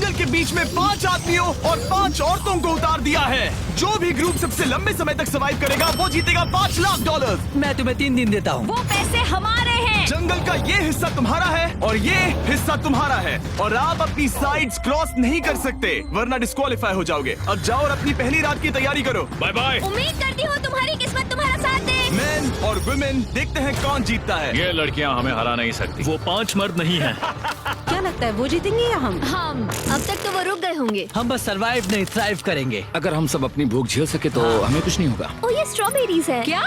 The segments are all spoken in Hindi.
जंगल के बीच में 5 आदमियों और 5 औरतों को उतार दिया है। जो भी ग्रुप सबसे लंबे समय तक सर्वाइव करेगा वो जीतेगा $5 लाख। मैं तुम्हें 3 दिन देता हूँ। वो पैसे हमारे हैं। जंगल का ये हिस्सा तुम्हारा है और ये हिस्सा तुम्हारा है और आप अपनी साइड्स क्रॉस नहीं कर सकते वरना डिस्क्वालीफाई हो जाओगे। अब जाओ और अपनी पहली रात की तैयारी करो। Bye bye. उम्मीद करती हूँ तुम्हारी किस्मत तुम्हारा साथ दे। मेन और वुमेन देखते हैं कौन जीतता है। ये लड़कियां हमें हरा नहीं सकती। वो 5 मर्द नहीं हैं। क्या लगता है वो जीतेंगे या हम? अब तक तो वो रुक गए होंगे। हम बस सरवाइव नहीं थ्राइव करेंगे। अगर हम सब अपनी भूख झेल सके तो हमें कुछ नहीं होगा। ओ ये स्ट्रॉबेरीज है। क्या?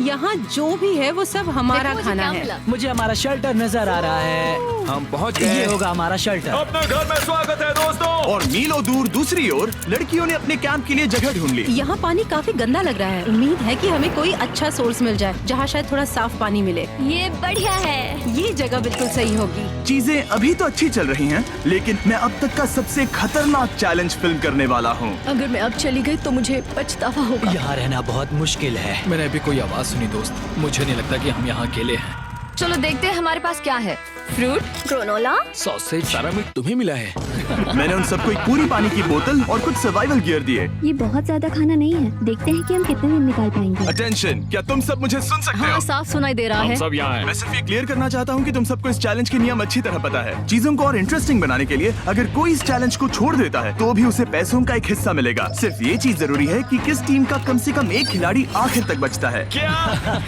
यहाँ जो भी है वो सब हमारा देखो मुझे खाना क्या है। मिला। मुझे हमारा शेल्टर नजर आ रहा है। हम पहुँच ये गए। होगा हमारा शेल्टर। अपने घर में स्वागत है दोस्तों। और मीलों दूर दूसरी ओर लड़कियों ने अपने कैंप के लिए जगह ढूंढ ली। यहाँ पानी काफी गंदा लग रहा है। उम्मीद है कि हमें कोई अच्छा सोर्स मिल जाए जहाँ शायद थोड़ा साफ पानी मिले। ये बढ़िया है। ये जगह बिल्कुल सही होगी। चीजें अभी तो अच्छी चल रही हैं, लेकिन मैं अब तक का सबसे खतरनाक चैलेंज फिल्म करने वाला हूँ। अगर मैं अब चली गई तो मुझे पछतावा होगा। यहाँ रहना बहुत मुश्किल है। मैंने अभी कोई आवाज सुनी दोस्त। मुझे नहीं लगता कि हम यहाँ अकेले हैं। चलो देखते हैं हमारे पास क्या है। Fruit, granola. सॉसेज, सारा मीट तुम्हें मिला है। मैंने उन सबको एक पूरी पानी की बोतल और कुछ सर्वाइवल गियर दिए। ये बहुत ज्यादा खाना नहीं है। देखते हैं कि हम कितने दिन निकाल पाएंगे। अटेंशन, क्या तुम सब मुझे सुन सकते हो? साफ सुनाई दे रहा हम है। सब यहाँ हैं। मैं सिर्फ ये क्लियर करना चाहता हूँ कि तुम सबको इस चैलेंज के नियम अच्छी तरह पता है। चीजों को और इंटरेस्टिंग बनाने के लिए अगर कोई इस चैलेंज को छोड़ देता है तो भी उसे पैसों का एक हिस्सा मिलेगा। सिर्फ ये चीज जरूरी है कि किस टीम का कम से कम एक खिलाड़ी आखिर तक बचता है। क्या?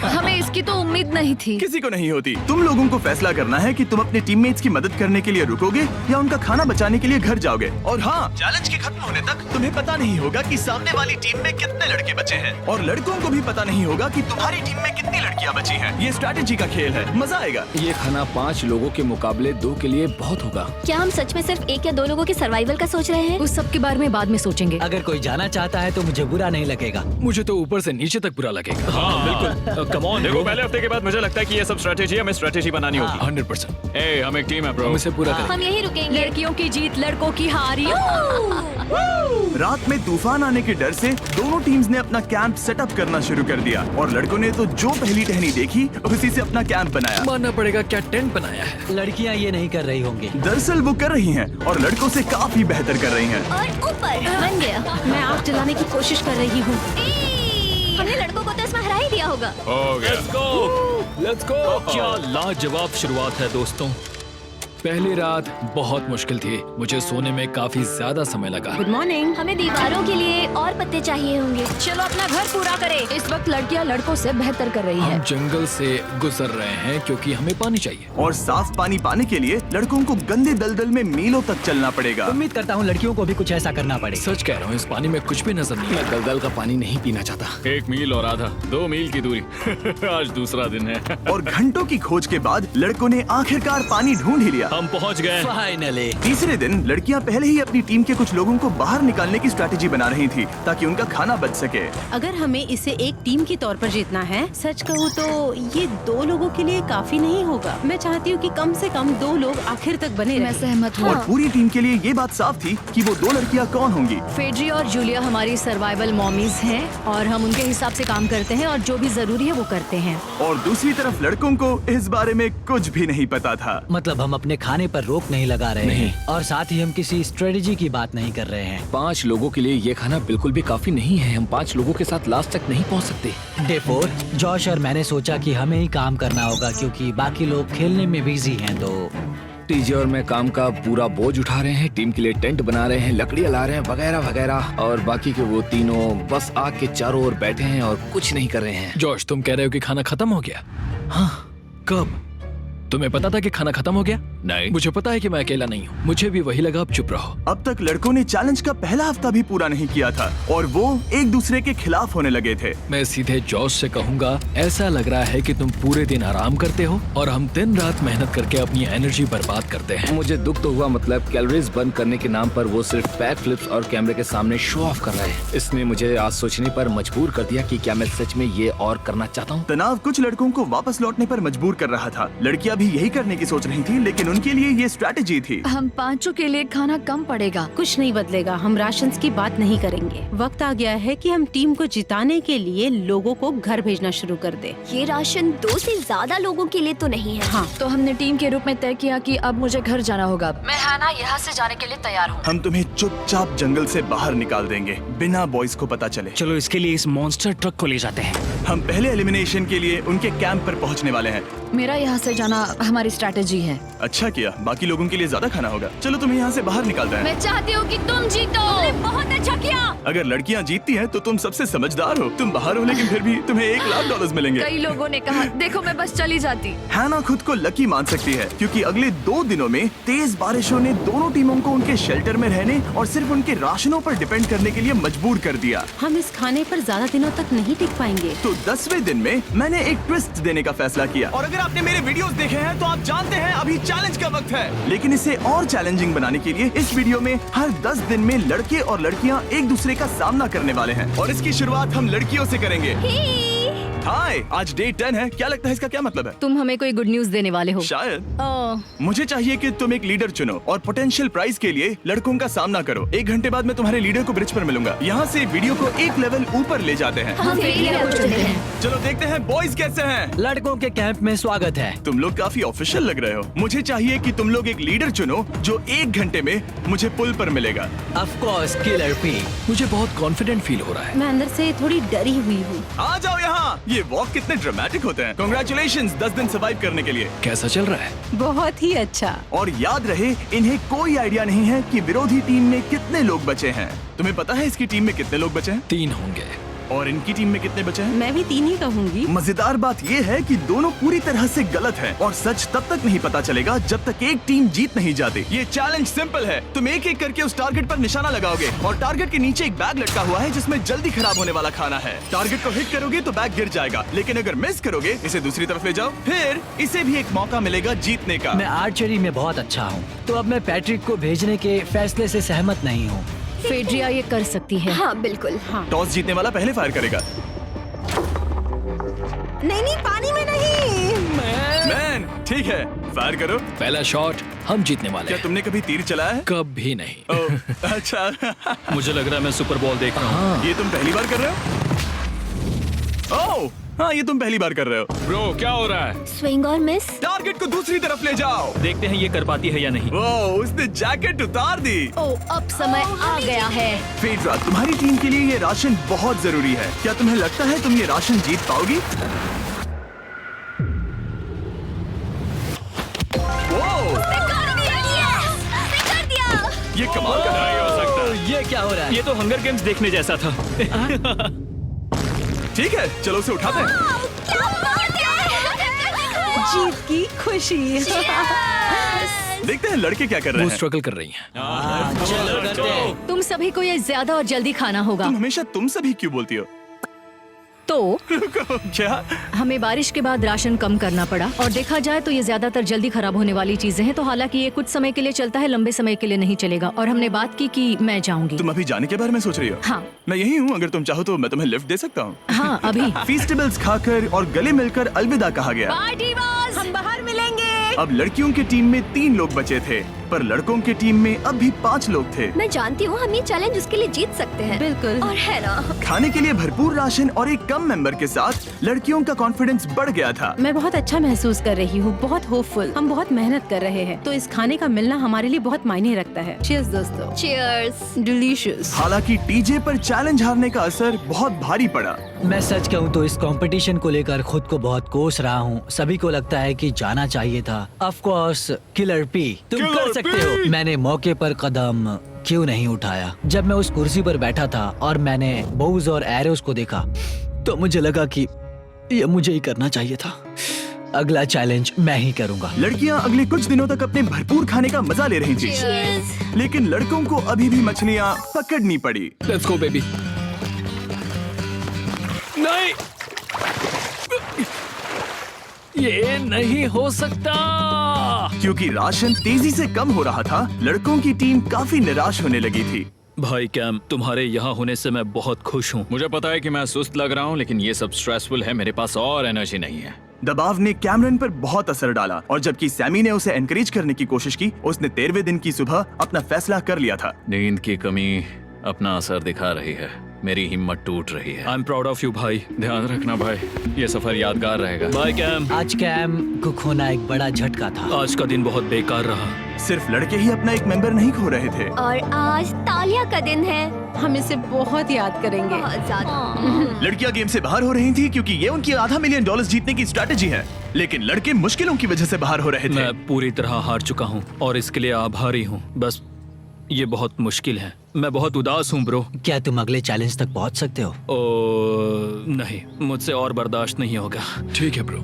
हमें इसकी तो उम्मीद नहीं थी। किसी को नहीं होती। तुम लोगों को फैसला करना है कि तुम अपने टीममेट्स की मदद करने के लिए रुकोगे या उनका खाना बचाने के लिए घर जाओगे। और हाँ, चैलेंज के खत्म होने तक तुम्हें पता नहीं होगा कि सामने वाली टीम में कितने लड़के बचे हैं और लड़कों को भी पता नहीं होगा कि तुम्हारी टीम में कितनी लड़कियां बची हैं। ये स्ट्रैटेजी का खेल है, मजा आएगा। ये खाना 5 लोगों के मुकाबले 2 के लिए बहुत होगा। क्या हम सच में सिर्फ 1 या 2 लोगों के सर्वाइवल का सोच रहे हैं? उस सब के बारे में बाद में सोचेंगे। अगर कोई जाना चाहता है तो मुझे बुरा नहीं लगेगा। मुझे तो ऊपर से नीचे तक बुरा लगेगा। हाँ बिल्कुल। Come on. देखो पहले हफ्ते के बाद मुझे लगता है कि ये सब स्ट्रेटेजी हमें स्ट्रेटेजी बनानी होगी। 100%। ए, हम एक टीम है ब्रो। हम इसे पूरा करेंगे। हम यही रुकेंगे। लड़कियों की जीत, लड़कों की हार। रात में तूफान आने के डर से दोनों टीम्स ने अपना कैंप सेटअप करना शुरू कर दिया और लड़कों ने तो जो पहली टहनी देखी उसी से अपना कैंप बनाया। मानना पड़ेगा, क्या टेंट बनाया है। लड़कियाँ ये नहीं कर रही होंगी। दरअसल वो कर रही हैं और लड़कों से काफी बेहतर कर रही हैं। और ऊपर बन गया। मैं आग जलाने की कोशिश कर रही हूँ। हमने लड़कों को तो इसमें हरा ही दिया होगा। हो गया। Let's go. क्या लाजवाब शुरुआत है दोस्तों। पहली रात बहुत मुश्किल थी। मुझे सोने में काफी ज्यादा समय लगा। Good morning. हमें दीवारों के लिए और पत्ते चाहिए होंगे। चलो अपना घर पूरा करें। इस वक्त लड़कियां लड़कों से बेहतर कर रही हम है। जंगल से गुजर रहे हैं क्योंकि हमें पानी चाहिए। और साफ पानी पाने के लिए लड़कों को गंदे दलदल में मीलों तक चलना पड़ेगा। उम्मीद करता हूँ लड़कियों को भी कुछ ऐसा करना पड़े। सच कह रहा हूँ, इस पानी में कुछ भी नजर नहीं। मैं दलदल का पानी नहीं पीना चाहता। 1 मील और आधा, 2 मील की दूरी। आज दूसरा दिन है। और घंटों की खोज के बाद लड़कों ने आखिरकार पानी ढूंढ ही लिया। हम पहुँच गए। फाइनली। तीसरे दिन लड़कियां पहले ही अपनी टीम के कुछ लोगों को बाहर निकालने की स्ट्रैटेजी बना रही थी ताकि उनका खाना बच सके। अगर हमें इसे एक टीम के तौर पर जीतना है, सच कहूँ तो ये 2 लोगों के लिए काफी नहीं होगा। मैं चाहती हूँ कि कम से कम 2 लोग आखिर तक बने मैं रहें। सहमत हूँ। और पूरी टीम के लिए ये बात साफ थी कि वो 2 लड़कियां कौन होंगी। फेड्री और जूलिया हमारी सर्वाइवल मॉमीज हैं और हम उनके हिसाब से काम करते हैं और जो भी जरूरी है वो करते हैं। और दूसरी तरफ लड़कों को इस बारे में कुछ भी नहीं पता था। मतलब हम अपने खाने पर रोक नहीं लगा रहे हैं और साथ ही हम किसी स्ट्रेटेजी की बात नहीं कर रहे हैं। 5 लोगों के लिए ये खाना बिल्कुल भी काफी नहीं है। हम 5 लोगों के साथ लास्ट तक नहीं पहुंच सकते। डे 4, जॉश और मैंने सोचा कि हमें ही काम करना होगा क्योंकि बाकी लोग खेलने में बिजी हैं। तो टीजे और मैं काम का पूरा बोझ उठा रहे हैं। टीम के लिए टेंट बना रहे हैं, लकड़ियां ला रहे हैं, वगैरह वगैरह। और बाकी के वो तीनों बस आग के चारों ओर बैठे हैं और कुछ नहीं कर रहे हैं। जॉश, तुम कह रहे हो कि खाना खत्म हो गया? हाँ, कब? तुम्हें पता था कि खाना खत्म हो गया? नहीं, मुझे पता है कि मैं अकेला नहीं हूँ। मुझे भी वही लगा। अब चुप रहो। अब तक लड़कों ने चैलेंज का पहला हफ्ता भी पूरा नहीं किया था और वो एक दूसरे के खिलाफ होने लगे थे। मैं सीधे जॉश से कहूँगा, ऐसा लग रहा है कि तुम पूरे दिन आराम करते हो और हम दिन रात मेहनत करके अपनी एनर्जी बर्बाद करते हैं। मुझे दुख तो हुआ, मतलब कैलोरीज बर्न करने के नाम पर वो सिर्फ बैक फ्लिप्स और कैमरे के सामने शो ऑफ कर रहे हैं। इसने मुझे आज सोचने पर मजबूर कर दिया कि क्या मैं सच में ये और करना चाहता हूँ। तनाव कुछ लड़कों को वापस लौटने पर मजबूर कर रहा था। लड़कियां भी यही करने की सोच रही थी, लेकिन लेकिन उनके लिए ये स्ट्रैटेजी थी। हम पांचों के लिए खाना कम पड़ेगा। कुछ नहीं बदलेगा, हम राशन की बात नहीं करेंगे। वक्त आ गया है कि हम टीम को जिताने के लिए लोगों को घर भेजना शुरू कर दे। ये राशन 2 से ज्यादा लोगों के लिए तो नहीं है। हाँ, तो हमने टीम के रूप में तय किया कि अब मुझे घर जाना होगा। मैं हैना यहाँ से जाने के लिए तैयार हूँ। हम तुम्हें चुपचाप जंगल से बाहर निकाल देंगे बिना बॉयज को पता चले। चलो इसके लिए इस मॉन्स्टर ट्रक को ले जाते हैं। हम पहले एलिमिनेशन के लिए उनके कैंप पर पहुंचने वाले हैं। मेरा यहाँ से जाना हमारी स्ट्रैटेजी है। अच्छा किया, बाकी लोगों के लिए ज्यादा खाना होगा। चलो तुम्हें यहाँ से बाहर निकालते हैं। मैं चाहती हूँ कि तुम जीतो। बहुत अच्छा किया। अगर लड़कियाँ जीतती हैं तो तुम सबसे समझदार हो। तुम बाहर हो लेकिन फिर भी तुम्हें $1,00,000 मिलेंगे। कई लोगों ने कहा देखो मैं बस चली जाती। हैना खुद को लकी मान सकती है क्योंकि अगले 2 दिनों में तेज बारिशों ने दोनों टीमों को उनके शेल्टर में रहने और सिर्फ उनके राशनों पर डिपेंड करने के लिए मजबूर कर दिया। हम इस खाने पर ज्यादा दिनों तक नहीं टिक पाएंगे। तो 10वें दिन में मैंने एक ट्विस्ट देने का फैसला किया। और अगर आपने मेरे वीडियोस देखे हैं तो आप जानते हैं अभी चैलेंज का वक्त है। लेकिन इसे और चैलेंजिंग बनाने के लिए इस वीडियो में हर 10 दिन में लड़के और लड़कियां एक दूसरे का सामना करने वाले हैं और इसकी शुरुआत हम लड़कियों से करेंगे। हाय, आज डे 10 है। क्या लगता है इसका क्या मतलब है? तुम हमें कोई गुड न्यूज देने वाले हो। शायद। ओह, मुझे चाहिए कि तुम एक लीडर चुनो और पोटेंशियल प्राइज के लिए लड़कों का सामना करो। 1 घंटे बाद मैं तुम्हारे लीडर को ब्रिज पर मिलूंगा। यहाँ से वीडियो को एक लेवल ऊपर ले जाते हैं। हम फेलियर को चुनते हैं। चलो देखते हैं बॉयज कैसे हैं। लड़कों के कैंप में स्वागत है। तुम लोग काफी ऑफिशियल लग रहे हो। मुझे चाहिए कि तुम लोग एक लीडर चुनो जो 1 घंटे में मुझे पुल पर मिलेगा। Of course killer P. मुझे बहुत कॉन्फिडेंट फील हो रहा है। मैं अंदर से थोड़ी डरी हुई हूँ। आ जाओ यहाँ। ये वॉक कितने ड्रामेटिक होते हैं। कांग्रेचुलेशंस 10 दिन सर्वाइव करने के लिए। कैसा चल रहा है? बहुत ही अच्छा। और याद रहे इन्हें कोई आइडिया नहीं है कि विरोधी टीम में कितने लोग बचे हैं। तुम्हें पता है इसकी टीम में कितने लोग बचे हैं? 3 होंगे। और इनकी टीम में कितने बचे हैं? मैं भी 3 ही कहूँगी। मजेदार बात ये है कि दोनों पूरी तरह से गलत हैं और सच तब तक नहीं पता चलेगा जब तक एक टीम जीत नहीं जाती। ये चैलेंज सिंपल है। तुम एक एक करके उस टारगेट पर निशाना लगाओगे और टारगेट के नीचे एक बैग लटका हुआ है जिसमें जल्दी खराब होने वाला खाना है। टारगेट को हिट करोगे तो बैग गिर जाएगा, लेकिन अगर मिस करोगे इसे दूसरी तरफ ले जाओ, फिर इसे भी एक मौका मिलेगा जीतने का। मैं आर्चरी में बहुत अच्छा हूँ, तो अब मैं पैट्रिक को भेजने के फैसले से सहमत नहीं हूँ। फेड्रिया ये कर सकती है। हाँ बिल्कुल। हाँ। टॉस जीतने वाला पहले फायर करेगा। नहीं, पानी में नहीं। मैन, ठीक है, फायर करो। पहला शॉट हम जीतने वाले क्या हैं। तुमने कभी तीर चलाया है? कभी नहीं। ओह, अच्छा। मुझे लग रहा है मैं सुपर बॉल देख रहा हूँ। ये तुम पहली बार कर रहे हो? ओह, हाँ, ये तुम पहली बार कर रहे हो। ब्रो क्या हो रहा है? स्विंग और मिस। टारगेट को दूसरी तरफ ले जाओ। देखते हैं ये कर पाती है या नहीं। ओह, उसने जैकेट उतार दी। ओह, अब समय आ गया है। फेड्रा, तुम्हारी टीम के लिए ये राशन बहुत जरूरी है। क्या तुम्हें लगता है तुम ये राशन जीत पाओगी? ओह, ये कमाल का नहीं हो सकता। ये क्या हो रहा है? ये तो हंगर गेम्स देखने जैसा था। ठीक है, चलो उसे उठाते हैं। जीत की खुशी। देखते हैं लड़के क्या कर रहे वो हैं। स्ट्रगल कर रही हैं। चलो करते हैं। तुम सभी को ये ज्यादा और जल्दी खाना होगा। तुम हमेशा तुम सभी क्यों बोलती हो? तो क्या? हमें बारिश के बाद राशन कम करना पड़ा और देखा जाए तो ये ज्यादातर जल्दी खराब होने वाली चीजें हैं। तो हालांकि ये कुछ समय के लिए चलता है, लंबे समय के लिए नहीं चलेगा। और हमने बात की कि मैं जाऊंगी। तुम अभी जाने के बारे में सोच रही हो? हाँ। मैं यही हूँ, अगर तुम चाहो तो मैं तुम्हें लिफ्ट दे सकता हूँ। हाँ, अभी। फीस्टेबल्स खाकर और गले मिलकर अलविदा कहा गया। Bye divas. हम बाहर मिलेंगे। अब लड़कियों की टीम में 3 लोग बचे थे, पर लड़कों की टीम में अब भी 5 लोग थे। मैं जानती हूँ हम ये चैलेंज उसके लिए जीत सकते हैं। बिल्कुल। और है ना। खाने के लिए भरपूर राशन और एक कम मेंबर के साथ लड़कियों का कॉन्फिडेंस बढ़ गया था। मैं बहुत अच्छा महसूस कर रही हूँ, बहुत होपफुल। हम बहुत मेहनत कर रहे हैं, तो इस खाने का मिलना हमारे लिए बहुत मायने रखता है। चीयर्स दोस्तों। चीयर्स। डिलीशियस। हालांकि टीजे पर चैलेंज हारने का असर बहुत भारी पड़ा। मैं सच कहूँ तो इस कंपटीशन को लेकर खुद को बहुत कोस रहा हूँ। सभी को लगता है कि जाना चाहिए था। ऑफ कोर्स किलर पी, तुम कर सकते हो। मैंने मौके पर कदम क्यों नहीं उठाया? जब मैं उस कुर्सी पर बैठा था और मैंने बोव्स और एरोस को देखा तो मुझे लगा कि ये मुझे ही करना चाहिए था। अगला चैलेंज मैं ही करूंगा। लड़कियां अगले कुछ दिनों तक अपने भरपूर खाने का मजा ले रही थी, Cheers। लेकिन लड़कों को अभी भी मछलियां पकड़नी पड़ी। Let's go baby. नहीं, ये नहीं हो सकता। क्योंकि राशन तेजी से कम हो रहा था, लड़कों की टीम काफी निराश होने लगी थी। भाई कैम, तुम्हारे यहाँ होने से मैं बहुत खुश हूँ। मुझे पता है कि मैं सुस्त लग रहा हूँ, लेकिन ये सब स्ट्रेसफुल है। मेरे पास और एनर्जी नहीं है। दबाव ने कैमरन पर बहुत असर डाला और जबकि सैमी ने उसे एनकरेज करने की कोशिश की, उसने 13वें दिन की सुबह अपना फैसला कर लिया था। नींद की कमी अपना असर दिखा रही है, मेरी हिम्मत टूट रही है। I am proud of you भाई, ध्यान रखना भाई, ये सफर यादगार रहेगा। Bye cam. आज कैम को खोना एक बड़ा झटका था। आज का दिन बहुत बेकार रहा। सिर्फ लड़के ही अपना एक मेंबर नहीं खो रहे थे। और आज तालिया का दिन है, हम इसे बहुत याद करेंगे। बहुत ज्यादा। लड़कियां गेम से बाहर हो रही थी क्योंकि ये उनकी $500 मिलियन जीतने की स्ट्रैटेजी है, लेकिन लड़के मुश्किलों की वजह से बाहर हो रहे थे। मैं पूरी तरह हार चुका हूँ और इसके लिए आभारी हूँ। बस ये बहुत मुश्किल है, मैं बहुत उदास हूँ ब्रो। क्या तुम अगले चैलेंज तक पहुंच सकते हो? नहीं, मुझसे और बर्दाश्त नहीं होगा। ठीक है ब्रो।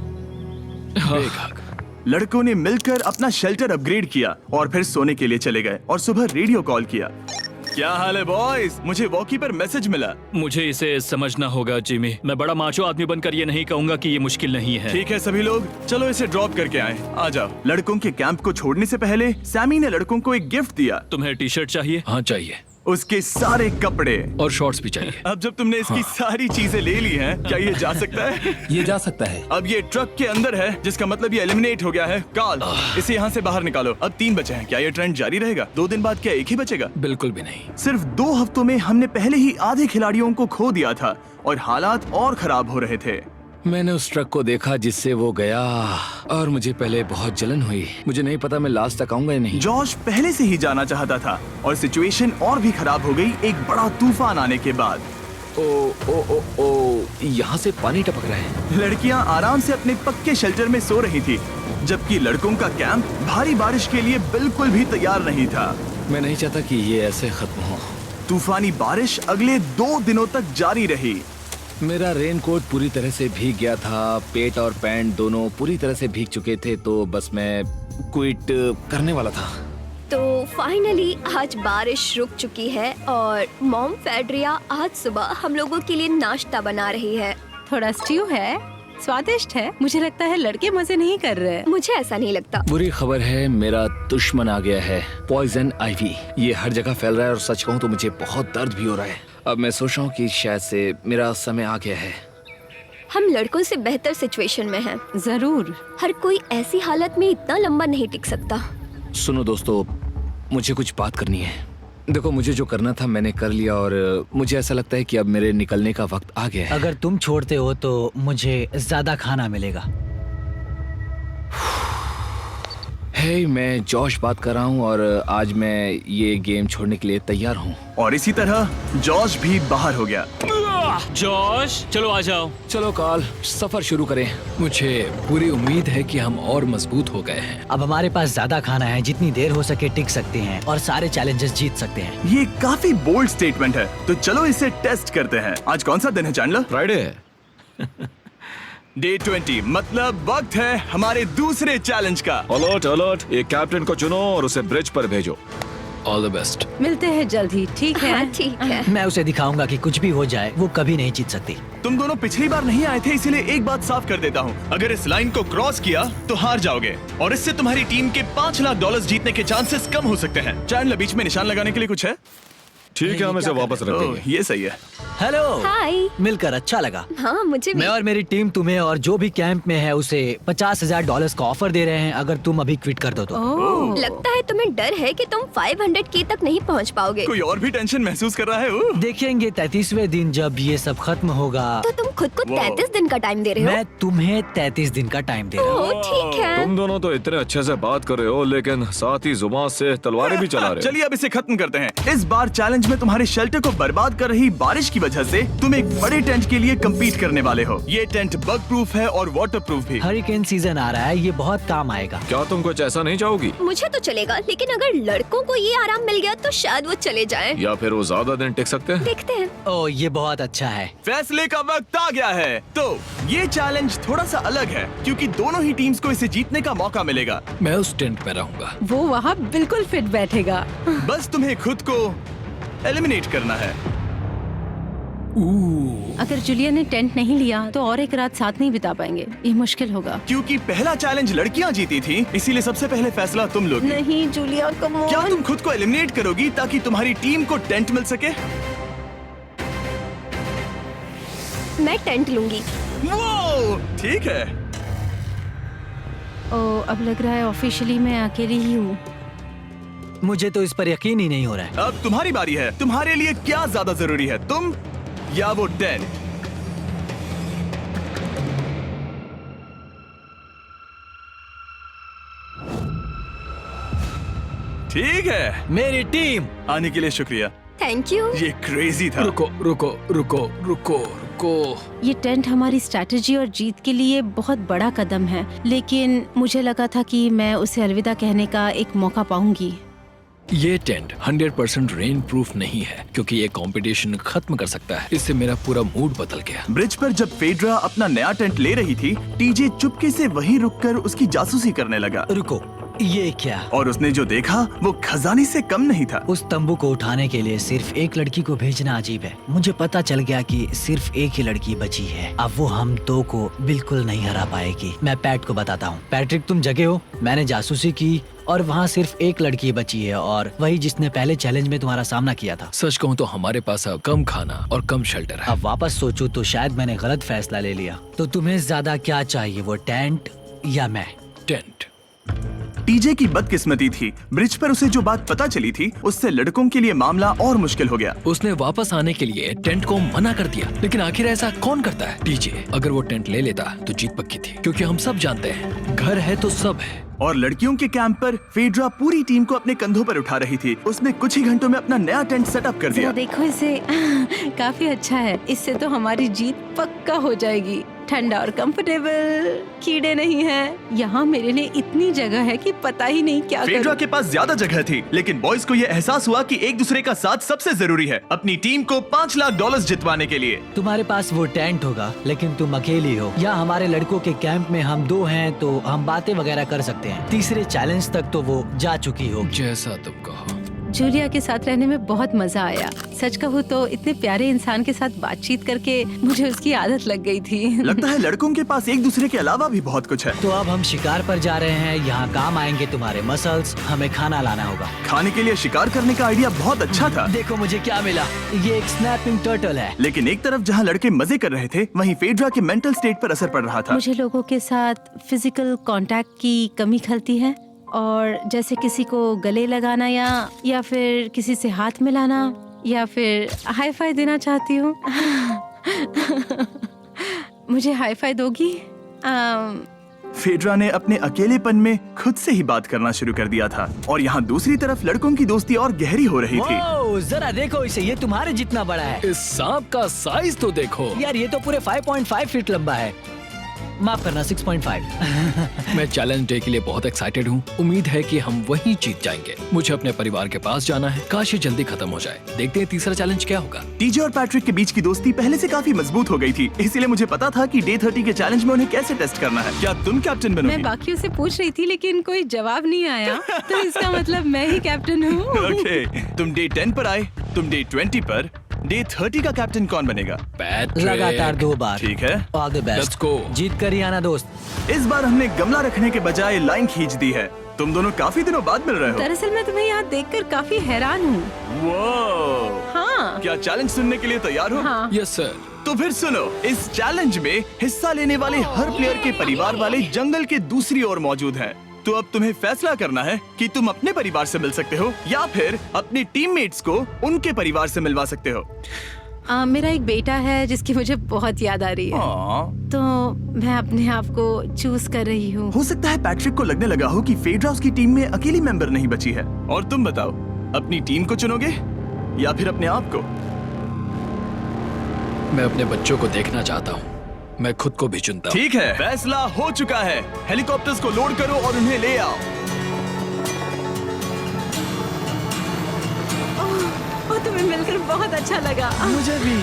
लड़कों ने मिलकर अपना शेल्टर अपग्रेड किया और फिर सोने के लिए चले गए और सुबह रेडियो कॉल किया। क्या हाल है बॉयज? मुझे वॉकी पर मैसेज मिला। मुझे इसे समझना होगा जिमी। मैं बड़ा माचो आदमी बनकर ये नहीं कहूंगा कि ये मुश्किल नहीं है। ठीक है सभी लोग, चलो इसे ड्रॉप करके आए। आ जाओ। लड़कों के कैंप को छोड़ने से पहले सैमी ने लड़कों को एक गिफ्ट दिया। तुम्हें टी शर्ट चाहिए? हाँ चाहिए, उसके सारे कपड़े। और शॉर्ट्स भी चाहिए। अब जब तुमने इसकी सारी चीजें ले ली हैं, क्या ये जा सकता है? ये जा सकता है। अब ये ट्रक के अंदर है, जिसका मतलब ये एलिमिनेट हो गया है। कार्ल, इसे यहाँ से बाहर निकालो। अब 3 बचे हैं। क्या ये ट्रेंड जारी रहेगा? 2 दिन बाद क्या एक ही बचेगा? बिल्कुल भी नहीं। सिर्फ 2 हफ्तों में हमने पहले ही आधे खिलाड़ियों को खो दिया था और हालात और खराब हो रहे थे। मैंने उस ट्रक को देखा जिससे वो गया और मुझे पहले बहुत जलन हुई। मुझे नहीं पता मैं लास्ट तक आऊंगा या नहीं। जॉश पहले से ही जाना चाहता था और सिचुएशन और भी खराब हो गई एक बड़ा तूफान आने के बाद। ओ, यहाँ से पानी टपक रहा है। लड़कियां आराम से अपने पक्के शेल्टर में सो रही थी, जबकि लड़कों का कैंप भारी बारिश के लिए बिल्कुल भी तैयार नहीं था। मैं नहीं चाहता कि ये ऐसे खत्म हो। तूफानी बारिश अगले 2 दिनों तक जारी रही। मेरा रेनकोट पूरी तरह से भीग गया था, पेट और पैंट दोनों पूरी तरह से भीग चुके थे, तो बस मैं क्विट करने वाला था। तो फाइनली आज बारिश रुक चुकी है और मॉम फेड्रिया आज सुबह हम लोगों के लिए नाश्ता बना रही है। थोड़ा स्ट्यू है, स्वादिष्ट है। मुझे लगता है लड़के मजे नहीं कर रहे। मुझे ऐसा नहीं लगता। बुरी खबर है, मेरा दुश्मन आ गया है, पॉइजन आइवी। ये हर जगह फैल रहा है और सच कहूँ तो मुझे बहुत दर्द भी हो रहा है। अब मैं सोच रहा हूँ कि शायद से मेरा समय आ गया है। हम लड़कों से बेहतर सिचुएशन में हैं। जरूर। हर कोई ऐसी हालत में इतना लंबा नहीं टिक सकता। सुनो दोस्तों, मुझे कुछ बात करनी है। देखो, मुझे जो करना था मैंने कर लिया और मुझे ऐसा लगता है कि अब मेरे निकलने का वक्त आ गया है। अगर तुम छोड़ते हो तो मुझे ज्यादा खाना मिलेगा। हे, मैं जॉश बात कर रहा हूँ और आज मैं ये गेम छोड़ने के लिए तैयार हूँ। और इसी तरह जॉश भी बाहर हो गया। जॉश, चलो आ जाओ। चलो कार्ल, सफर शुरू करें। मुझे पूरी उम्मीद है कि हम और मजबूत हो गए हैं। अब हमारे पास ज्यादा खाना है, जितनी देर हो सके टिक सकते हैं और सारे चैलेंजेस जीत सकते हैं। ये काफी बोल्ड स्टेटमेंट है, तो चलो इसे टेस्ट करते हैं। आज कौन सा दिन है चैंडलर? फ्राइडे है। डे 20, मतलब वक्त है हमारे दूसरे चैलेंज का। अलर्ट अलर्ट, एक कैप्टन को चुनो और उसे ब्रिज पर भेजो। All the best. मिलते हैं जल्द ही, ठीक है? हाँ, ठीक है। मैं उसे दिखाऊंगा कि कुछ भी हो जाए वो कभी नहीं जीत सकती। तुम दोनों पिछली बार नहीं आए थे, इसीलिए एक बात साफ कर देता हूँ। अगर इस लाइन को क्रॉस किया तो हार जाओगे और इससे तुम्हारी टीम के $5 लाख जीतने के चांसेस कम हो सकते हैं। चैंडलर, बीच में निशान लगाने के लिए कुछ है? ठीक है, हम इसे वापस रख ओह, देंगे। ये सही है। हेलो। हाय। मिलकर अच्छा लगा। हाँ, मुझे भी। मैं और मेरी टीम तुम्हें और जो भी कैंप में है उसे $50,000 का ऑफर दे रहे हैं अगर तुम अभी क्विट कर दो तो। ओह, लगता है तुम्हें डर है कि तुम 500K तक नहीं पहुंच पाओगे। कोई और भी टेंशन महसूस कर रहा है? ओह। देखेंगे 33वें दिन जब ये सब खत्म होगा। तो तुम खुद को 33 दिन का टाइम दे रहे हो? मैं तुम्हें 33 दिन का टाइम दे रहा हूँ। ओह, ठीक है। तुम दोनों तो इतने अच्छे से बात कर रहे हो, लेकिन साथ ही जुबान से तलवारें भी चला रहे हो। चलिए अब इसे खत्म करते हैं। इस बार चैलेंज में तुम्हारे शेल्टर को बर्बाद कर रही बारिश की वजह से तुम एक बड़े टेंट के लिए कम्पीट करने वाले हो। ये टेंट बग प्रूफ है और वाटर प्रूफ भी। हरिकेन सीजन आ रहा है, ये बहुत काम आएगा। क्या तुम कुछ ऐसा नहीं चाहोगी? मुझे तो चलेगा, लेकिन अगर लड़कों को ये आराम मिल गया तो शायद वो चले जाएं। या फिर वो ज्यादा दिन टिक सकते हैं? देखते हैं। ओह, ये बहुत अच्छा है। फैसले का वक्त आ गया है। तो ये चैलेंज थोड़ा सा अलग है क्योंकि दोनों ही टीम्स को इसे जीतने का मौका मिलेगा। मैं उस टेंट में रहूंगा। वो वहाँ बिल्कुल फिट बैठेगा। बस तुम्हें खुद को एलिमिनेट करना है। अगर जूलिया ने टेंट नहीं लिया तो और एक रात साथ नहीं बिता पाएंगे। ये मुश्किल होगा। क्योंकि पहला चैलेंज लड़कियां जीती थी, इसीलिए सबसे पहले फैसला तुम लोगी। नहीं जूलिया, कम ऑन। क्या तुम खुद को एलिमिनेट करोगी ताकि तुम्हारी टीम को टेंट मिल सके? मैं टेंट लूंगी। वो ठीक है। ओ, अब लग रहा है ऑफिशियली मैं अकेली ही हूँ। मुझे तो इस पर यकीन ही नहीं हो रहा है। अब तुम्हारी बारी है। तुम्हारे लिए क्या ज्यादा जरूरी है, तुम या वो टेंट? ठीक है, मेरी टीम। आने के लिए शुक्रिया। Thank you. ये क्रेजी था। रुको रुको रुको रुको रुको। ये टेंट हमारी स्ट्रैटेजी और जीत के लिए बहुत बड़ा कदम है, लेकिन मुझे लगा था कि मैं उसे अलविदा कहने का एक मौका पाऊंगी। ये टेंट 100% रेन प्रूफ नहीं है, क्योंकि ये कंपटीशन खत्म कर सकता है। इससे मेरा पूरा मूड बदल गया। ब्रिज पर जब फेड्रा अपना नया टेंट ले रही थी, टीजे चुपके से वहीं रुककर उसकी जासूसी करने लगा। रुको, ये क्या? और उसने जो देखा वो खजाने से कम नहीं था। उस तंबू को उठाने के लिए सिर्फ एक लड़की को भेजना अजीब है। मुझे पता चल गया कि सिर्फ एक ही लड़की बची है। अब वो हम दो को बिल्कुल नहीं हरा पाएगी। मैं पैट को बताता हूँ। पैट्रिक, तुम जगे हो? मैंने जासूसी की और वहाँ सिर्फ एक लड़की बची है, और वही जिसने पहले चैलेंज में तुम्हारा सामना किया था। सच कहूँ तो हमारे पास अब कम खाना और कम शेल्टर है। अब वापस सोचूं तो शायद मैंने गलत फैसला ले लिया। तो तुम्हें ज्यादा क्या चाहिए, वो टेंट या मैं? टेंट। टीजे की बदकिस्मती थी, ब्रिज पर उसे जो बात पता चली थी उससे लड़कों के लिए मामला और मुश्किल हो गया। उसने वापस आने के लिए टेंट को मना कर दिया, लेकिन आखिर ऐसा कौन करता है? टीजे, अगर वो टेंट ले लेता तो जीत पक्की थी, क्योंकि हम सब जानते हैं घर है तो सब है। और लड़कियों के कैंप पर फेड्रा पूरी टीम को अपने कंधों पर उठा रही थी। उसने कुछ ही घंटों में अपना नया टेंट सेटअप कर दिया। जरा देखो इसे। काफी अच्छा है। इससे तो हमारी जीत पक्का हो जाएगी। ठंडा और कंफर्टेबल, कीड़े नहीं हैं। यहाँ मेरे लिए इतनी जगह है कि पता ही नहीं क्या फेड्रा करूं। के पास ज्यादा जगह थी, लेकिन बॉयज को ये एहसास हुआ कि एक दूसरे का साथ सबसे जरूरी है अपनी टीम को $5 लाख जितवाने के लिए। तुम्हारे पास वो टेंट होगा, लेकिन तुम अकेली हो। या हमारे लड़कों के कैंप में हम दो हैं तो हम बातें वगैरह कर सकते हैं। तीसरे चैलेंज तक तो वो जा चुकी हो। जैसा तुम कहो। जूलिया के साथ रहने में बहुत मजा आया। सच कहूँ तो इतने प्यारे इंसान के साथ बातचीत करके मुझे उसकी आदत लग गई थी। लगता है लड़कों के पास एक दूसरे के अलावा भी बहुत कुछ है। तो अब हम शिकार पर जा रहे हैं। यहाँ काम आएंगे तुम्हारे मसल्स। हमें खाना लाना होगा। खाने के लिए शिकार करने का आइडिया बहुत अच्छा था। देखो मुझे क्या मिला। ये एक स्नैपिंग टर्टल है। लेकिन एक तरफ जहाँ लड़के मजे कर रहे थे, वहीं फेड्रा के मेंटल स्टेट पर असर पड़ रहा था। मुझे लोगों के साथ फिजिकल कांटेक्ट की कमी खलती है, और जैसे किसी को गले लगाना या फिर किसी से हाथ मिलाना या फिर हाई फाई देना चाहती हूँ। मुझे हाई फाई दोगी? फेड्रा ने अपने अकेलेपन में खुद से ही बात करना शुरू कर दिया था, और यहाँ दूसरी तरफ लड़कों की दोस्ती और गहरी हो रही थी। वाओ, जरा देखो इसे। ये तुम्हारे जितना बड़ा है। इस सांप का साइज तो देखो यार, ये तो पूरे 5.5 फीट लंबा है। माफ करना, 6.5। मैं चैलेंज डे के लिए बहुत एक्साइटेड हूँ। उम्मीद है कि हम वहीं जीत जाएंगे। मुझे अपने परिवार के पास जाना है। काश ये जल्दी खत्म हो जाए। देखते हैं तीसरा चैलेंज क्या होगा। टीजे और पैट्रिक के बीच की दोस्ती पहले से काफी मजबूत हो गई थी, इसीलिए मुझे पता था कि डे 30 के चैलेंज में उन्हें कैसे टेस्ट करना है। क्या तुम कैप्टन बनोगी? मैं बाकियों से पूछ रही थी, लेकिन कोई जवाब नहीं आया। तो इसका मतलब मैं ही कैप्टन हूँ। ओके, तुम डे 10 पर आए, तुम डे 20 पर। डे 30 का कैप्टन कौन बनेगा? पैट्रिक। लगातार 2 बार। ठीक है, all the best. Let's go। जीत कर ही आना दोस्त। इस बार हमने गमला रखने के बजाय लाइन खींच दी है। तुम दोनों काफी दिनों बाद मिल रहे हो। दरअसल मैं तुम्हें यहाँ देखकर काफी हैरान हूँ। वो हाँ। क्या चैलेंज सुनने के लिए तैयार हो? हाँ। Yes sir. तो फिर सुनो, इस चैलेंज में हिस्सा लेने वाले हर प्लेयर के परिवार वाले जंगल के दूसरी ओर मौजूद हैं। तो अब तुम्हें फैसला करना है कि तुम अपने परिवार से मिल सकते हो या फिर अपने टीममेट्स को उनके परिवार से मिलवा सकते हो। मेरा एक बेटा है जिसकी मुझे बहुत याद आ रही है, तो मैं अपने आप को चूज कर रही हूँ। हो सकता है पैट्रिक को लगने लगा हो कि फेड्रा उसकी टीम में अकेली मेंबर नहीं बची है। और तुम बताओ, अपनी टीम को चुनोगे या फिर अपने आप को? मैं अपने बच्चों को देखना चाहता हूँ। मैं खुद को भी चुनता हूँ। ठीक है, फैसला हो चुका है। हेलीकॉप्टर्स को लोड करो और उन्हें ले आओ। तुम्हें मिलकर बहुत अच्छा लगा। मुझे भी।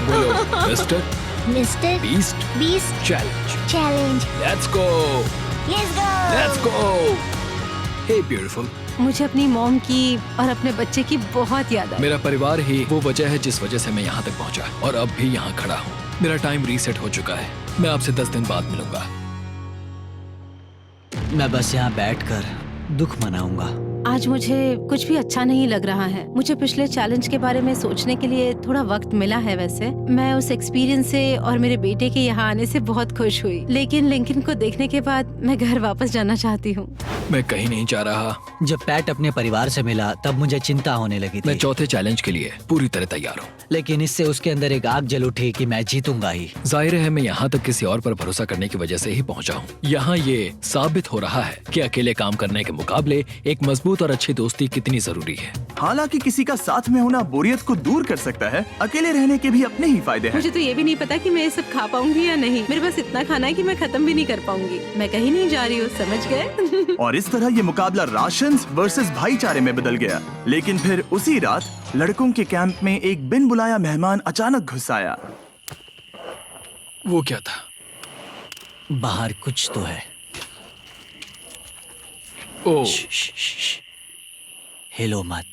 बोलो mister Mister Beast challenge. Let's go. Let's go. Hey beautiful. मुझे अपनी मॉम की और अपने बच्चे की बहुत याद आई। मेरा परिवार ही वो वजह है जिस वजह से मैं यहाँ तक पहुँचा, और अब भी यहाँ खड़ा हूँ। मेरा टाइम रीसेट हो चुका है। मैं आपसे 10 दिन बाद मिलूंगा। मैं बस यहाँ बैठकर दुख मनाऊंगा। आज मुझे कुछ भी अच्छा नहीं लग रहा है। मुझे पिछले चैलेंज के बारे में सोचने के लिए थोड़ा वक्त मिला है। वैसे मैं उस एक्सपीरियंस से और मेरे बेटे के यहाँ आने से बहुत खुश हुई, लेकिन लिंकन को देखने के बाद मैं घर वापस जाना चाहती हूँ। मैं कहीं नहीं जा रहा। जब पैट अपने परिवार से मिला तब मुझे चिंता होने लगी मैं थी, चौथे चैलेंज के लिए पूरी तरह तैयार हूँ। लेकिन इससे उसके अंदर एक आग जल उठी कि मैं जीतूंगा ही। जाहिर है मैं यहाँ तक किसी और पर भरोसा करने की वजह से ही पहुँचा हूँ। यहाँ ये साबित हो रहा है कि अकेले काम करने के मुकाबले एक मजबूत और अच्छी दोस्ती कितनी जरूरी है। हालांकि किसी का साथ में होना बोरियत को दूर कर सकता है, अकेले रहने के भी अपने ही फायदे हैं। मुझे तो ये भी नहीं पता कि मैं ये सब खा पाऊंगी या नहीं। मेरे पास इतना खाना है कि मैं खत्म भी नहीं कर पाऊंगी। मैं कहीं नहीं जा रही हूँ, समझ गए? और इस तरह ये मुकाबला राशंस वर्सेस भाईचारे में बदल गया। लेकिन फिर उसी रात लड़कों के कैंप में एक बिन बुलाया मेहमान अचानक घुस आया। वो क्या था? बाहर कुछ तो है। ओ, हिलो मत।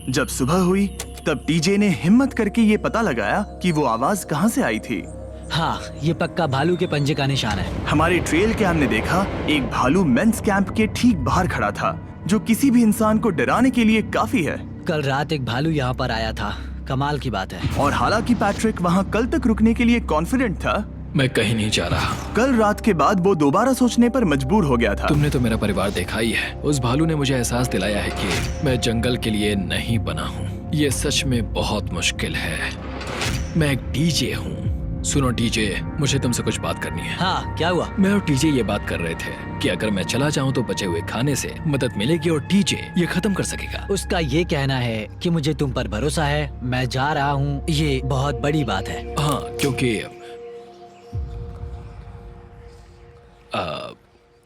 जब सुबह हुई तब टीजे ने हिम्मत करके ये पता लगाया कि वो आवाज कहाँ से आई थी। हाँ, ये पक्का भालू के पंजे का निशान है। हमारे ट्रेल कैम ने देखा एक भालू मेंस कैंप के ठीक बाहर खड़ा था, जो किसी भी इंसान को डराने के लिए काफी है। कल रात एक भालू यहाँ पर आया था, कमाल की बात है। और हालांकि पैट्रिक वहाँ कल तक रुकने के लिए कॉन्फिडेंट था, मैं कहीं नहीं जा रहा। कल रात के बाद वो दोबारा सोचने पर मजबूर हो गया था। तुमने तो मेरा परिवार देखा ही है। उस भालू ने मुझे एहसास दिलाया है कि मैं जंगल के लिए नहीं बना हूँ। ये सच में बहुत मुश्किल है। मैं एक डीजे हूँ। सुनो डीजे, मुझे तुमसे कुछ बात करनी है। हाँ, क्या हुआ? मैं और टीजे ये बात कर रहे थे कि अगर मैं चला जाऊँ तो बचे हुए खाने से मदद मिलेगी और टीजे ये खत्म कर सकेगा। उसका ये कहना है कि मुझे तुम पर भरोसा है, मैं जा रहा हूँ। ये बहुत बड़ी बात है। हाँ, क्योंकि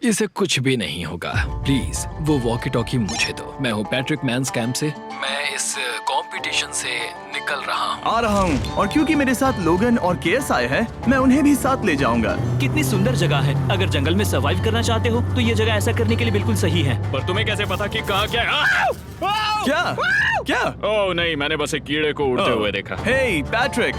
इसे कुछ भी नहीं होगा। प्लीज वो वॉकी टॉकी मुझे दो। मैं हूँ पैट्रिक मैंस कैंप से। मैं इस कंपटीशन से निकल रहा हूँ। आ रहा हूँ, और क्योंकि मेरे साथ लोगन और केएस आए हैं, मैं उन्हें भी साथ ले जाऊंगा। कितनी सुंदर जगह है। अगर जंगल में सर्वाइव करना चाहते हो तो ये जगह ऐसा करने के लिए बिल्कुल सही है। पर तुम्हें कैसे पता कि कहाँ क्या है? क्या क्या? ओह नहीं, मैंने बस एक कीड़े को उड़ते हुए देखा। हे पैट्रिक,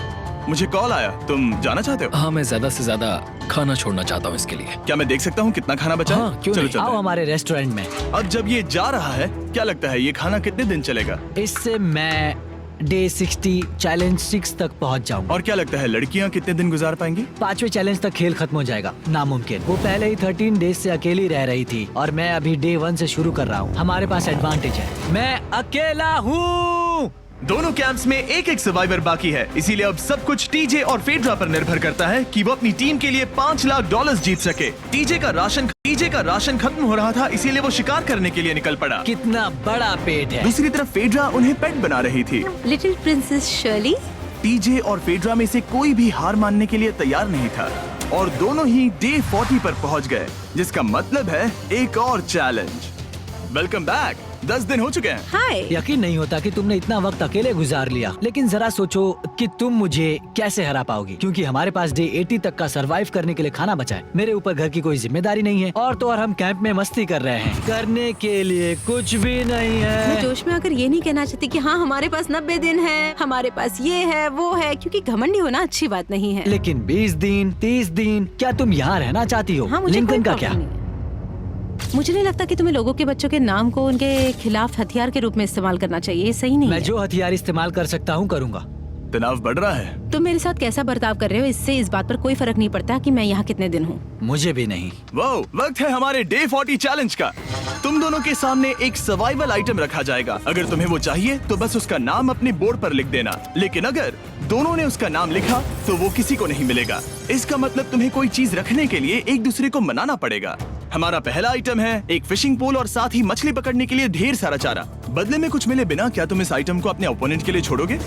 मुझे कॉल आया, तुम जाना चाहते हो? हाँ, मैं ज्यादा से ज्यादा खाना छोड़ना चाहता हूँ इसके लिए। क्या मैं देख सकता हूँ कितना खाना बचा है? हाँ, क्यों चलो नहीं? चलते आओ हैं। हमारे रेस्टोरेंट में। अब जब ये जा रहा है, क्या लगता है ये खाना कितने दिन चलेगा? इससे मैं डे 60 चैलेंज 6 तक पहुंच जाऊंगा। और क्या लगता है लड़कियाँ कितने दिन गुजार पाएंगी? 5वें चैलेंज तक खेल खत्म हो जाएगा। नामुमकिन। वो पहले ही 13 डेज से अकेली रह रही थी और मैं अभी डे 1 से शुरू कर रहा हूँ। हमारे पास एडवांटेज है, मैं अकेला हूँ। दोनों कैंप्स में एक एक सर्वाइवर बाकी है, इसीलिए अब सब कुछ टीजे और फेड्रा पर निर्भर करता है कि वो अपनी टीम के लिए $5 लाख जीत सके। टीजे का राशन खत्म हो रहा था, इसीलिए वो शिकार करने के लिए निकल पड़ा। कितना बड़ा पेट है। दूसरी तरफ फेड्रा उन्हें पेट बना रही थी। Little princess Shirley. टीजे और फेड्रा में से कोई भी हार मानने के लिए तैयार नहीं था, और दोनों ही डे 40 पर पहुंच गए, जिसका मतलब है एक और चैलेंज। Welcome back. 10 दिन हो चुके हैं। हाय। यकीन नहीं होता कि तुमने इतना वक्त अकेले गुजार लिया, लेकिन जरा सोचो कि तुम मुझे कैसे हरा पाओगी, क्योंकि हमारे पास डे 80 तक का सरवाइव करने के लिए खाना बचा है। मेरे ऊपर घर की कोई जिम्मेदारी नहीं है, और तो और हम कैंप में मस्ती कर रहे हैं। करने के लिए कुछ भी नहीं है। मैं जोश में आकर ये नहीं कहना चाहती कि हाँ हमारे पास 90 दिन है, हमारे पास ये है वो है, क्योंकि घमंडी होना अच्छी बात नहीं है। लेकिन 20 दिन 30 दिन, क्या तुम यहाँ रहना चाहती हो? हाँ, मुझे लिंकन कोई का प्रॉब्लम क्या? नहीं है। मुझे नहीं लगता कि तुम्हें लोगों के बच्चों के नाम को उनके खिलाफ हथियार के रूप में इस्तेमाल करना चाहिए। ये सही नहीं मैं है। जो हथियार इस्तेमाल कर सकता हूँ करूँगा। तनाव बढ़ रहा है। तुम मेरे साथ कैसा बर्ताव कर रहे हो, इससे इस बात पर कोई फर्क नहीं पड़ता कि मैं यहाँ कितने दिन हूँ। मुझे भी नहीं। वो वक्त है हमारे डे 40 चैलेंज का। तुम दोनों के सामने एक सर्वाइवल आइटम रखा जाएगा। अगर तुम्हें वो चाहिए तो बस उसका नाम अपने बोर्ड पर लिख देना, लेकिन अगर दोनों ने उसका नाम लिखा तो वो किसी को नहीं मिलेगा। इसका मतलब तुम्हें कोई चीज रखने के लिए एक दूसरे को मनाना पड़ेगा। हमारा पहला आइटम है एक फिशिंग पोल और साथ ही मछली पकड़ने के लिए ढेर सारा चारा। बदले में कुछ मिले बिना क्या तुम इस आइटम को अपने ओपोनेंट के लिए छोड़ोगे?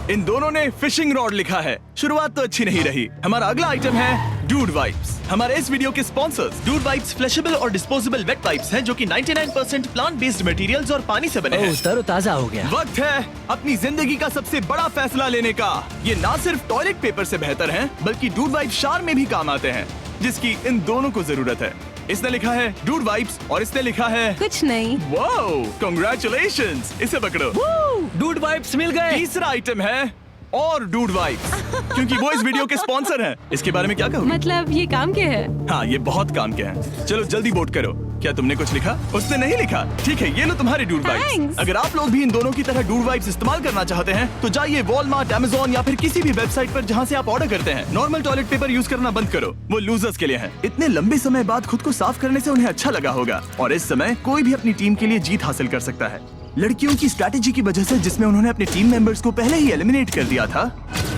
इन दोनों ने फिशिंग रॉड लिखा है। शुरुआत तो अच्छी नहीं रही। हमारा अगला आइटम है डूड वाइप्स। हमारे इस वीडियो के स्पॉन्सर्स डूड वाइप्स फ्लैशेबल और डिस्पोजेबल वेट वाइप्स हैं, जो कि 99% प्लांट बेस्ड मटेरियल्स और पानी से बने हैं। तरोताजा हो गया। वक्त है अपनी जिंदगी का सबसे बड़ा फैसला लेने का। ये ना सिर्फ टॉयलेट पेपर से बेहतर हैं, बल्कि डूड वाइप शार में भी काम आते हैं, जिसकी इन दोनों को जरूरत है। इसने लिखा है डूड वाइप्स और इसने लिखा है कुछ नहीं। Wow, congratulations. इसे पकड़ो। डूड वाइप्स मिल गए। तीसरा आइटम है और डूड वाइब्स, क्योंकि वो इस वीडियो के स्पॉन्सर हैं। इसके बारे में क्या कहोगे? मतलब ये काम क्या है? हाँ, ये बहुत काम के हैं। चलो जल्दी वोट करो। क्या तुमने कुछ लिखा? उसने नहीं लिखा। ठीक है, ये लो तुम्हारे डूड वाइब्स। Thanks. अगर आप लोग भी इन दोनों की तरह डूड वाइब्स इस्तेमाल करना चाहते हैं तो जाइए वॉलमार्ट, अमेज़न या फिर किसी भी वेबसाइट पर जहाँ से आप ऑर्डर करते हैं। नॉर्मल टॉयलेट पेपर यूज करना बंद करो, वो लूजर्स के लिए है। इतने लंबे समय बाद खुद को साफ करने से उन्हें अच्छा लगा होगा, और इस समय कोई भी अपनी टीम के लिए जीत हासिल कर सकता है। लड़कियों की स्ट्रैटेजी की वजह से, जिसमें उन्होंने अपने टीम मेंबर्स को पहले ही एलिमिनेट कर दिया था,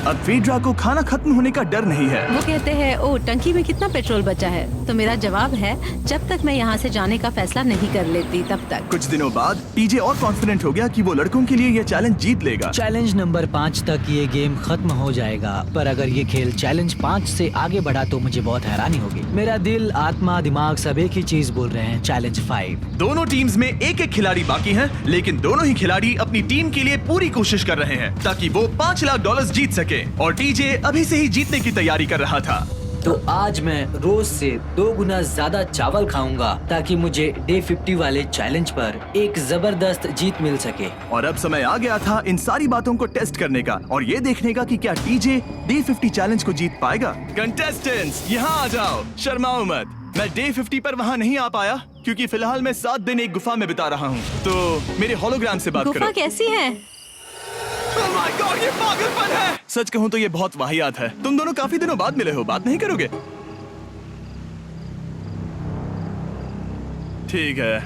अब फेड्रा को खाना खत्म होने का डर नहीं है। वो कहते हैं ओ टंकी में कितना पेट्रोल बचा है, तो मेरा जवाब है जब तक मैं यहाँ से जाने का फैसला नहीं कर लेती तब तक। कुछ दिनों बाद टीजे और कॉन्फिडेंट हो गया कि वो लड़कों के लिए ये चैलेंज जीत लेगा। चैलेंज नंबर 5 तक ये गेम खत्म हो जाएगा, पर अगर ये खेल चैलेंज 5 से आगे बढ़ा तो मुझे बहुत हैरानी होगी। मेरा दिल, आत्मा, दिमाग सब एक ही चीज बोल रहे हैं, चैलेंज 5। दोनों टीम्स में एक एक खिलाड़ी बाकी हैं, लेकिन दोनों ही खिलाड़ी अपनी टीम के लिए पूरी कोशिश कर रहे हैं ताकि वो $5 लाख जीत सके, और टीजे अभी से ही जीतने की तैयारी कर रहा था। तो आज मैं रोज से 2 गुना ज्यादा चावल खाऊंगा ताकि मुझे डे 50 वाले चैलेंज पर एक जबरदस्त जीत मिल सके। और अब समय आ गया था इन सारी बातों को टेस्ट करने का और ये देखने का कि क्या टीजे डे 50 चैलेंज को जीत पाएगा। कंटेस्टेंट्स यहाँ आ जाओ, शर्माओ मत। मैं डे 50 पर वहाँ नहीं आ पाया क्योंकि फिलहाल मैं 7 दिन एक गुफा में बिता रहा हूँ, तो मेरे होलोग्राम से बात करो। गुफा कैसी है? Oh my God, ये पागलपन है। सच कहूँ तो ये बहुत वाहियात है। तुम दोनों काफी दिनों बाद मिले हो, बात नहीं करोगे? ठीक है,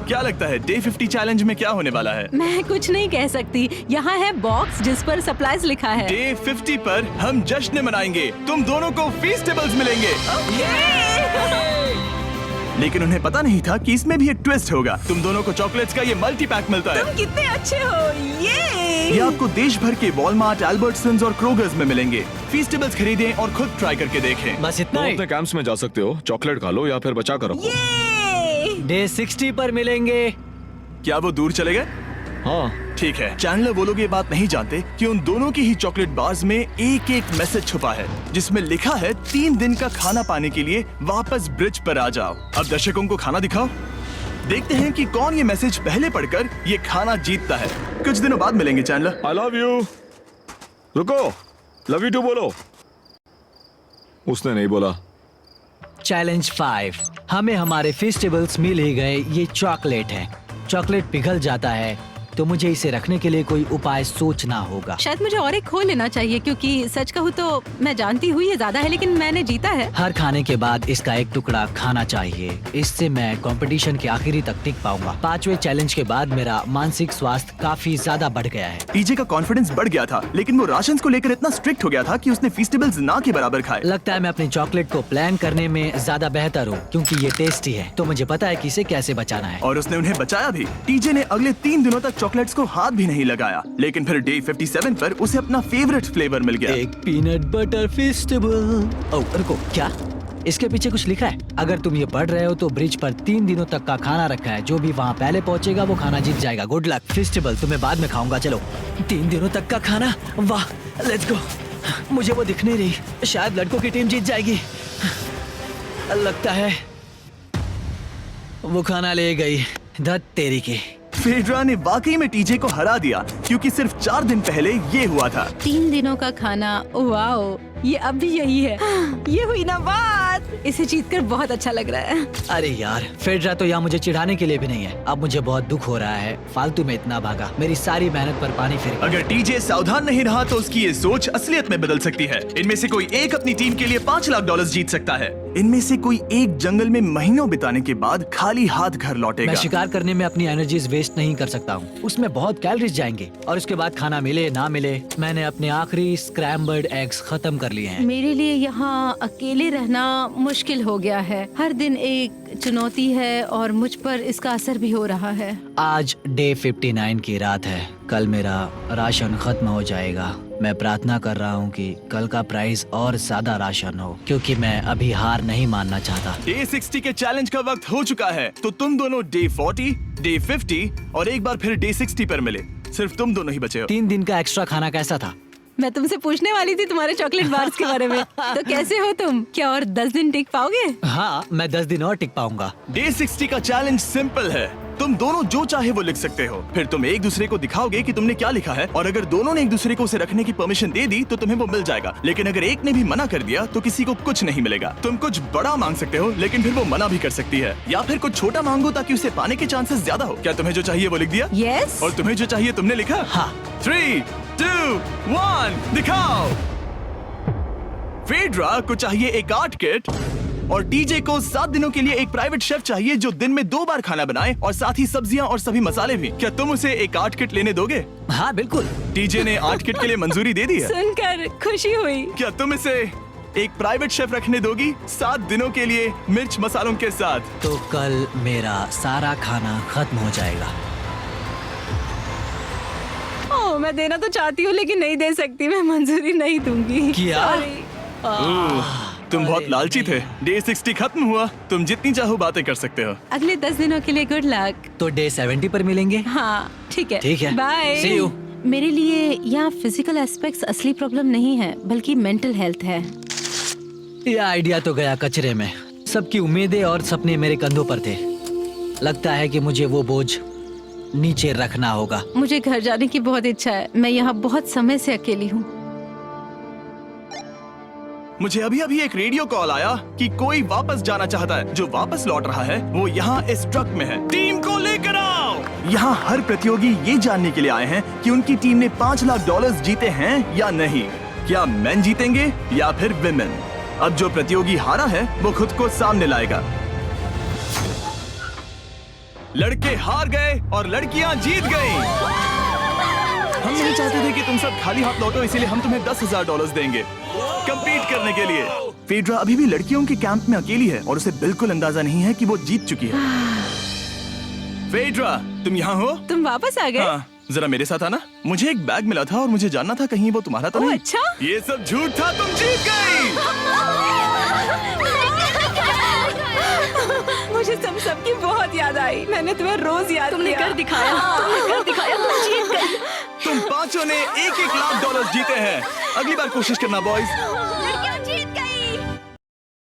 क्या लगता है डे 50 चैलेंज में क्या होने वाला है? मैं कुछ नहीं कह सकती। यहाँ है बॉक्स जिस पर सप्लाईज लिखा है। डे 50 पर हम जश्न मनाएंगे, तुम दोनों को फीस्टेबल्स मिलेंगे। लेकिन उन्हें पता नहीं था कि इसमें भी एक ट्विस्ट होगा। तुम दोनों को चॉकलेट्स का ये मल्टी पैक मिलता है। तुम कितने अच्छे हो। ये आपको देश भर के वॉलमार्ट, अल्बर्टसन्स और क्रोगर्स में मिलेंगे। फीस्टेबल्स खरीदें और खुद ट्राई करके देखें। बस इतना तुम ही। अपने कैंप्स में जा सकते हो, चॉकलेट खा लो या फिर बचा कर रखो। डे 60 पर मिलेंगे। क्या वो दूर चले गए? हाँ, ठीक है। चैंडलर वो लोग ये बात नहीं जानते कि उन दोनों की ही चॉकलेट बार्स में एक एक मैसेज छुपा है जिसमें लिखा है 3 दिन का खाना पाने के लिए वापस ब्रिज पर आ जाओ। अब दर्शकों को खाना दिखाओ, देखते हैं कि कौन ये मैसेज पहले पढ़कर ये खाना जीतता है। कुछ दिनों बाद मिलेंगे चैंडलर। I love you. रुको, लव यू टू बोलो। उसने नहीं बोला। चैलेंज 5। हमें हमारे फेस्टिवल्स मिल ही गए। ये चॉकलेट है। चॉकलेट पिघल जाता है तो मुझे इसे रखने के लिए कोई उपाय सोचना होगा। शायद मुझे और एक खो लेना चाहिए क्योंकि सच कहूँ तो मैं जानती हूँ ये ज्यादा है, लेकिन मैंने जीता है। हर खाने के बाद इसका एक टुकड़ा खाना चाहिए, इससे मैं कंपटीशन के आखिरी तक टिक पाऊंगा। 5वें चैलेंज के बाद मेरा मानसिक स्वास्थ्य काफी ज्यादा बढ़ गया है। टीजे का कॉन्फिडेंस बढ़ गया था, लेकिन वो राशंस को लेकर इतना स्ट्रिक्ट हो गया था कि उसने फीस्टेबल्स ना के बराबर खाए। लगता है मैं अपनी चॉकलेट को प्लान करने में ज्यादा बेहतर हूँ क्योंकि ये टेस्टी है, तो मुझे पता है कि इसे कैसे बचाना है। और उसने उन्हें बचाया भी। टीजे ने अगले 3 दिनों तक चॉकलेट्स को हाथ भी नहीं लगाया, लेकिन फिर डे 57 पर उसे अपना फेवरेट फ्लेवर मिल गया। एक पीनट बटर फेस्टिवल। ओह रुको, क्या इसके पीछे कुछ लिखा है? अगर तुम ये पढ़ रहे हो तो ब्रिज पर 3 दिनों तक का खाना रखा है। जो भी वहाँ पहले पहुँचेगा वो खाना जीत जाएगा। Good luck. फेस्टिवल तुम्हें बाद में खाऊंगा। चलो, 3 दिनों तक का खाना, वाह, लेट्स गो। मुझे वो दिख नहीं रही, शायद लड़कों की टीम जीत जाएगी। लगता है वो खाना ले गई। धत तेरी की। फेड्रा ने वाकई में टीजे को हरा दिया क्योंकि सिर्फ 4 दिन पहले ये हुआ था। 3 दिनों का खाना, वाओ, ये अब भी यही है। ये हुई ना बात। इसे जीतकर बहुत अच्छा लग रहा है। अरे यार, फेड्रा तो यहाँ मुझे चिढ़ाने के लिए भी नहीं है। अब मुझे बहुत दुख हो रहा है, फालतू में इतना भागा, मेरी सारी मेहनत पर पानी फिर गया। अगर टीजे सावधान नहीं रहा तो उसकी ये सोच असलियत में बदल सकती है। इनमें से कोई एक अपनी टीम के लिए $5 लाख जीत सकता है। इनमें से कोई एक जंगल में महीनों बिताने के बाद खाली हाथ घर लौटेगा। मैं शिकार करने में अपनी एनर्जीज वेस्ट नहीं कर सकता हूँ, उसमें बहुत कैलोरीज जाएंगे और उसके बाद खाना मिले ना मिले। मैंने अपने आखिरी स्क्रैम्बल्ड एग्स खत्म कर लिए हैं। मेरे लिए यहाँ अकेले रहना मुश्किल हो गया है। हर दिन एक चुनौती है और मुझ पर इसका असर भी हो रहा है। आज डे 59 की रात है। कल मेरा राशन खत्म हो जाएगा। मैं प्रार्थना कर रहा हूँ कि कल का प्राइस और ज्यादा राशन हो क्योंकि मैं अभी हार नहीं मानना चाहता। डे 60 के चैलेंज का वक्त हो चुका है, तो तुम दोनों डे 40, डे 50 और एक बार फिर डे 60 पर मिले। सिर्फ तुम दोनों ही बचे हो। 3 दिन का एक्स्ट्रा खाना कैसा था? मैं तुमसे पूछने वाली थी तुम्हारे चॉकलेट बार्स के बारे में। तो कैसे हो तुम? क्या और 10 दिन टिक पाओगे? हाँ, मैं 10 दिन और टिक पाऊंगा। डे 60 का चैलेंज सिंपल है। तुम दोनों जो चाहे वो लिख सकते हो, फिर तुम एक दूसरे को दिखाओगे कि तुमने क्या लिखा है, और अगर दोनों ने एक दूसरे को उसे रखने की परमिशन दे दी तो तुम्हें वो मिल जाएगा। लेकिन अगर एक ने भी मना कर दिया तो किसी को कुछ नहीं मिलेगा। तुम कुछ बड़ा मांग सकते हो, लेकिन फिर वो मना भी कर सकती है, या फिर कुछ छोटा मांगो ताकि उसे पाने के चांसेस ज्यादा हो। क्या तुम्हें जो चाहिए वो लिख दिया? यस। और तुम्हें जो चाहिए तुमने लिखा? हाँ। 3, 2, 1 दिखाओ। फेड्रा को चाहिए एक आर्ट किट, और टीजे को 7 दिनों के लिए एक प्राइवेट शेफ चाहिए जो दिन में 2 बार खाना बनाए, और साथ ही सब्जियां और सभी मसाले भी। क्या तुम उसे एक आर्ट किट लेने दोगे? हाँ बिल्कुल। टीजे ने आर्ट किट के लिए मंजूरी दे दी है। सुनकर खुशी हुई। क्या तुम इसे एक प्राइवेट शेफ रखने दोगी 7 दिनों के लिए मिर्च मसालों के साथ? तो कल मेरा सारा खाना खत्म हो जाएगा। ओह, मैं देना तो चाहती हूँ लेकिन नहीं दे सकती, मैं मंजूरी नहीं दूंगी। क्या? Sorry। तुम बहुत लालची थे। डे 60 खत्म हुआ, तुम जितनी चाहो बातें कर सकते हो। अगले 10 दिनों के लिए गुड लक। तो डे 70 पर मिलेंगे। हाँ ठीक है। ठीक है। बाय। See you। मेरे लिए यहाँ फिजिकल एस्पेक्ट्स असली प्रॉब्लम नहीं है, बल्कि मेंटल हेल्थ है। ये आइडिया तो गया कचरे में। सबकी उम्मीदें और सपने मेरे कंधों पर थे। लगता है कि मुझे वो बोझ नीचे रखना होगा। मुझे घर जाने की बहुत इच्छा है। मैं यहाँ बहुत समय से अकेली हूँ। मुझे अभी अभी एक रेडियो कॉल आया कि कोई वापस जाना चाहता है। जो वापस लौट रहा है वो यहाँ इस ट्रक में है। टीम को लेकर आओ। यहाँ हर प्रतियोगी ये जानने के लिए आए हैं कि उनकी टीम ने $5 लाख जीते हैं या नहीं। क्या मेन जीतेंगे या फिर विमेन? अब जो प्रतियोगी हारा है वो खुद को सामने लाएगा। लड़के हार गए और लड़कियां जीत गईं। हम नहीं चाहते थे कि तुम सब खाली हाथ लौटो, इसीलिए हम तुम्हें $10,000 देंगे कंपीट करने के लिए। फेड्रा अभी भी लड़कियों के कैंप में अकेली है और उसे बिल्कुल अंदाजा नहीं है कि वो जीत चुकी है। फेड्रा, तुम यहाँ हो? तुम वापस आ गए? हाँ, जरा मेरे साथ आना। मुझे एक बैग मिला था और मुझे जानना था कहीं वो तुम्हारा तो ओह, नहीं। अच्छा? ये सब झूठ था, तुम जीत गई। मुझे तुम सबकी बहुत याद आई। मैंने तुम्हें रोज याद तुमने किया। कर दिखाया, तुमने कर दिखाया, तुम जीत गई। तुम पांचों ने $1-1 लाख जीते हैं। अगली बार कोशिश करना बॉयज।